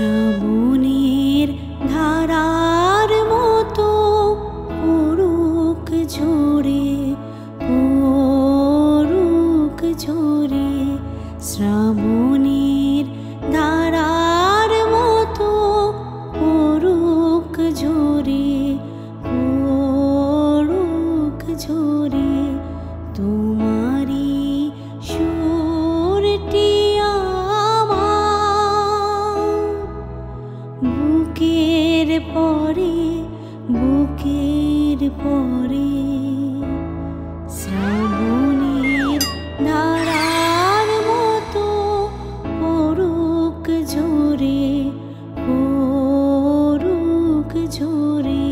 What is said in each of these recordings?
শ্রাবণের ধারার মতো পড়ুক ঝরে, পড়ুক ঝরে। শ্রাবণের ধারার মতো পড়ুক ঝরে, পড়ুক ঝরে। তোমারি সুরটি বুকের পরে, বুকের পরে। শ্রাবণের ধারার মতো পড়ুক ঝরে, পড়ুক ঝরে।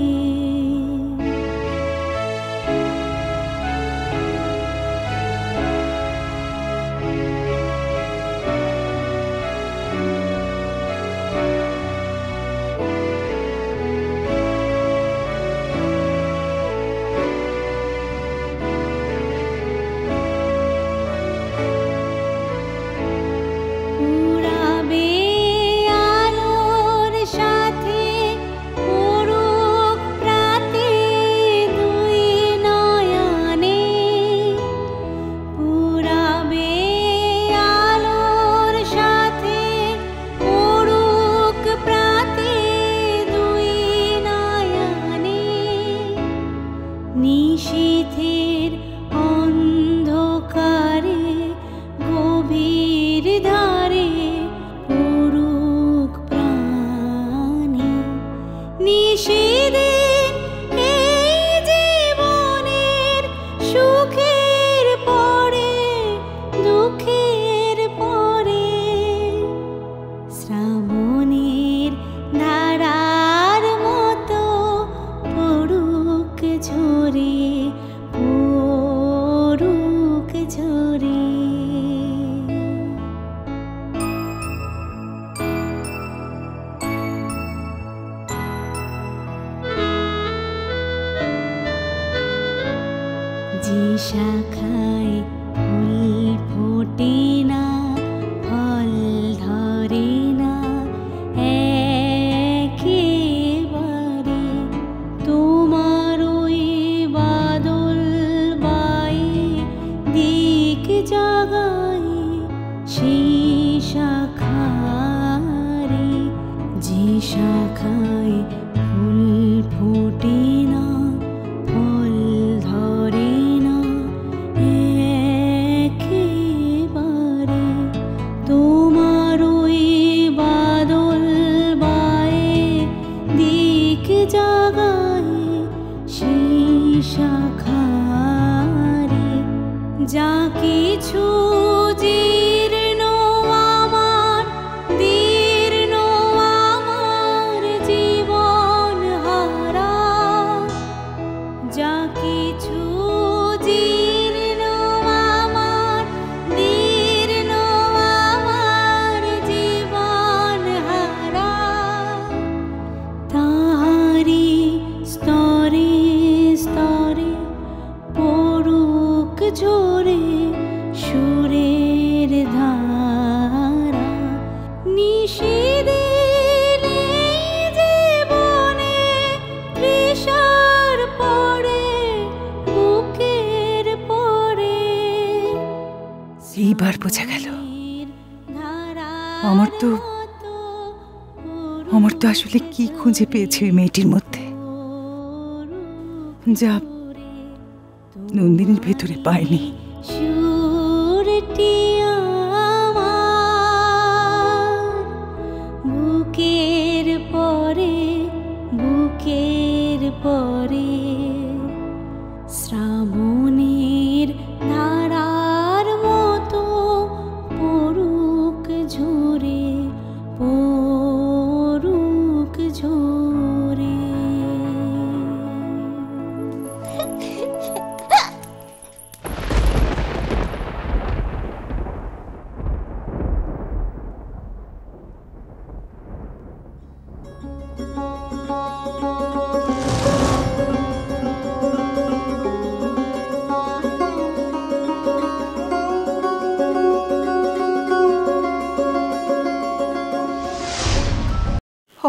নিশীথের অন্ধকারে গভীর ধারে পড়ুক প্রাণে। নিশীথের এই জীবনের সুখের পরে, দুঃখের পরে। শ্রাবণের ধারার মতো পড়ুক ঝরে, পড়ুক ঝরে। যে শাখায় ফুল ফোটে না, ফল ধরে না একেবারে, তোমার ওই বাদল বায়ে দিক জাগায় সেই শাখারে। যে শাখায় ফুল ফোটে না, ফল ধরে না একেবারে, তোমার ওই বাদল বায়ে দিক জাগায় সেই শাখারে। যা কিছু জীর্ণ আমার, দীর্ণ আমার জীবন হারা। যা কিছু জীর্ণ আমার, দীর্ণ আমার জীবন হারা। তাহারি স্তরে স্তরে পড়ুক ঝরে সুরের ধারা। নিশীথের জীবনে তৃষার পরে, বুকের পরে। এইবার বোঝা গেল অমর তো আসলে কি খুঁজে পেয়েছে ওই মেয়েটির মধ্যে, যা নন্দিনীর ভেতরে পায়নি। সুরটি আমার বুকের পরে, বুকের পরে। শ্রাবণের ধারার মতো পড়ুক ঝরে, পড়ুক ঝরে।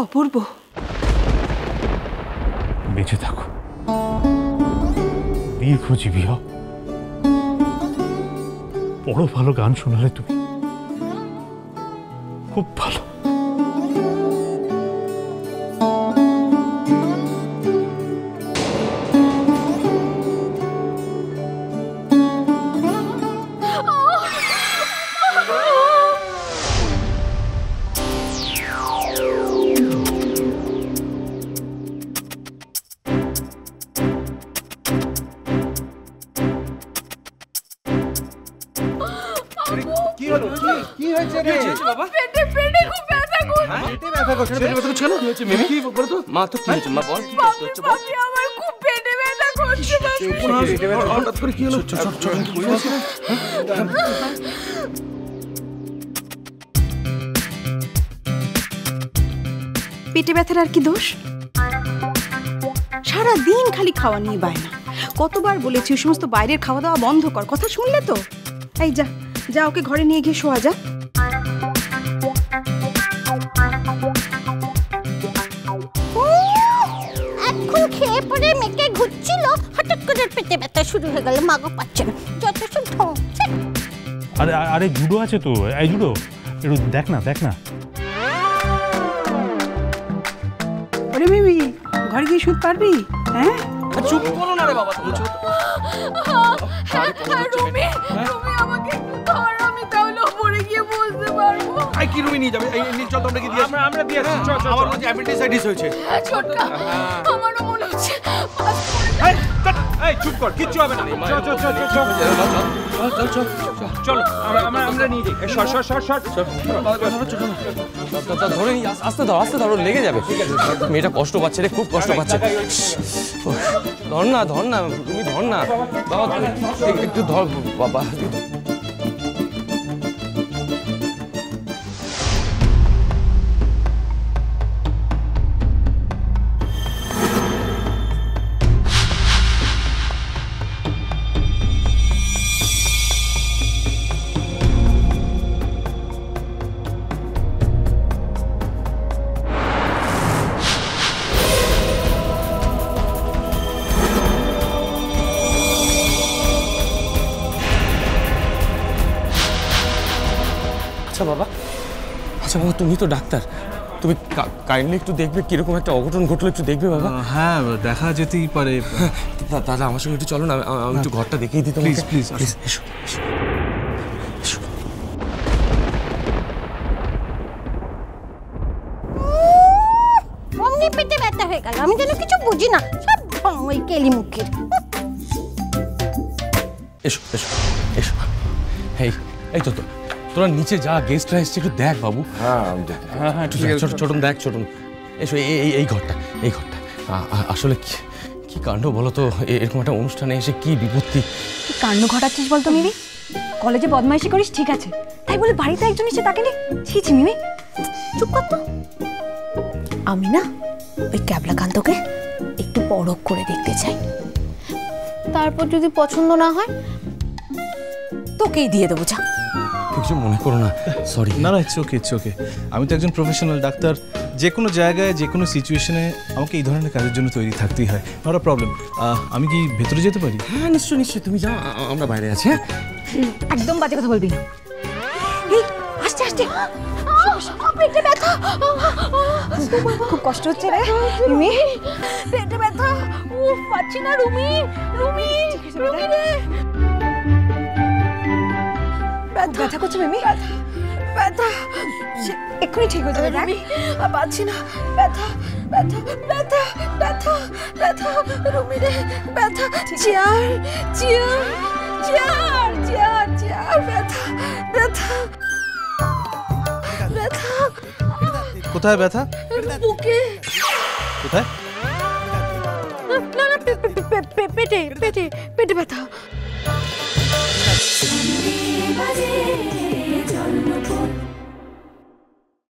অপূর্ব, বেঁচে থাকো, দীর্ঘজীবী হও, বড় ভালো গান শোনালে তুমি, খুব ভালো। পেটে ব্যথার আর কি দোষ? সারা দিন খালি খাওয়া নিয়ে বায়না। কতবার বলেছি ওই সমস্ত বাইরের খাওয়া দাওয়া বন্ধ কর, কথা শুনলে তো? এই যা যা, ওকে ঘরে নিয়ে গিয়ে শোয়া যা। এখন খেয়ে পরে মেয়েকে ঘুরছিল, হঠাৎ করে পেটে ব্যথা শুরু হয়ে গেল, মাগো পাচ্ছে না, যত সব ঢং। আরে আরে জুডো আছে তো, এই জুডো একটু দেখ না, দেখ না। ওরে মিমি, ঘরে গিয়ে শুতে পারবি? হ্যাঁ, চুপ করো না রে বাবা, তুমি চুপ। রুমি, রুমি আমাকে ধর, আমি তাহলে পড়ে গিয়ে বসতে পারবো। আই কি রুমি নিয়ে যাবে? এই নিয়ে চল, তোমরা কি দিয়ে আমরা দিয়ে আসছি। চল চল, আমার মনে হচ্ছে অ্যাপেন্ডিসাইটিস হয়েছে। ছোটকা, আমারও মনে হচ্ছে। এই চুপ কর, কিচ্ছু হবে না। চল চল চল চল চল চল চলো, আমরা নিয়ে যাই। সর সর সর সর ধরে নি, আস্তে ধর, আস্তে ধরো, লেগে যাবে। মেয়েটা কষ্ট পাচ্ছে রে, খুব কষ্ট পাচ্ছে। ধর না, ধর না, তুমি ধর না বাবা, একটু ধর বাবা। আচ্ছা বাবা, তুমি তো ডাক্তার, তুমি কাইন্ডলি একটু দেখবে কিরকম একটা অঘটন ঘটলো, একটু দেখবে বাবা। হ্যাঁ, দেখা যেতেই পারে। দাদা আমার সঙ্গে একটু চলো না, আমি একটু ঘরটা দেখিয়ে দিই তোমাকে। প্লিজ প্লিজ এসো। অমনি পেটে ব্যথা হয়ে গেল, আমি যেন কিছু বুঝি না, সব ঢং ওই কেলি মুখের। এসো এসো এসো। এই তো তোরা নিচে যা, গেস্টরা এসছে, একটু দেখ বাবু। হ্যাঁ হ্যাঁ, ছোটন দেখ, ছোটন এসো। এই ঘরটা, এই ঘরটা আসলে কি কাণ্ড বলো তো, এরকম একটা অনুষ্ঠানে এসে কি বিপত্তি। কি কাণ্ড ঘটাচ্ছিস বলতো মিমি? কলেজে বদমাইশি করিস ঠিক আছে, তাই বলে বাড়িতে একজন এসে তাকে নিয়ে ছি ছি। মিমি চুপ কর তো। আমি না ওই ক্যাবলাকান্তকে একটু পরখ করে দেখতে চাই, তারপর যদি পছন্দ না হয় তোকেই দিয়ে দেবো। যা, কিছু মনে করো না, সরি। না না, ইটস ওকে, ইটস ওকে। আমি তো একজন প্রফেশনাল ডাক্তার, যে কোনো জায়গায় যে কোনো সিচুয়েশনে আমাকে এই ধরনের কাজের জন্য তৈরি থাকতেই হয়, নট আ প্রবলেম। আমি কি ভেতরে যেতে পারি? হ্যাঁ নিশ্চয়ই নিশ্চয়ই, তুমি যাও, আমরা বাইরে আছি। হ্যাঁ, একদম বাজে কথা বলবি না। এই আস্তে আস্তে, পেটে ব্যথা, খুব কষ্ট হচ্ছে রে মিমি, পেটে ব্যথা, উফ পাচ্ছি না। রুমি, রুমি, রুমি রে, ব্যথা করছে মিমি, ব্যথা এক্ষুনি ঠিক হয়ে যাবে। রুমি, পাচ্ছি না, ব্যথা ব্যথা ব্যথা ব্যথা ব্যথা, রুমি রে ব্যথা, chair chair chair chair chair, ব্যথা ব্যথা ব্যথা। কোথায় ব্যথা? বুকে। কোথায়? না না, পেটে পেটে পেটে ব্যথা।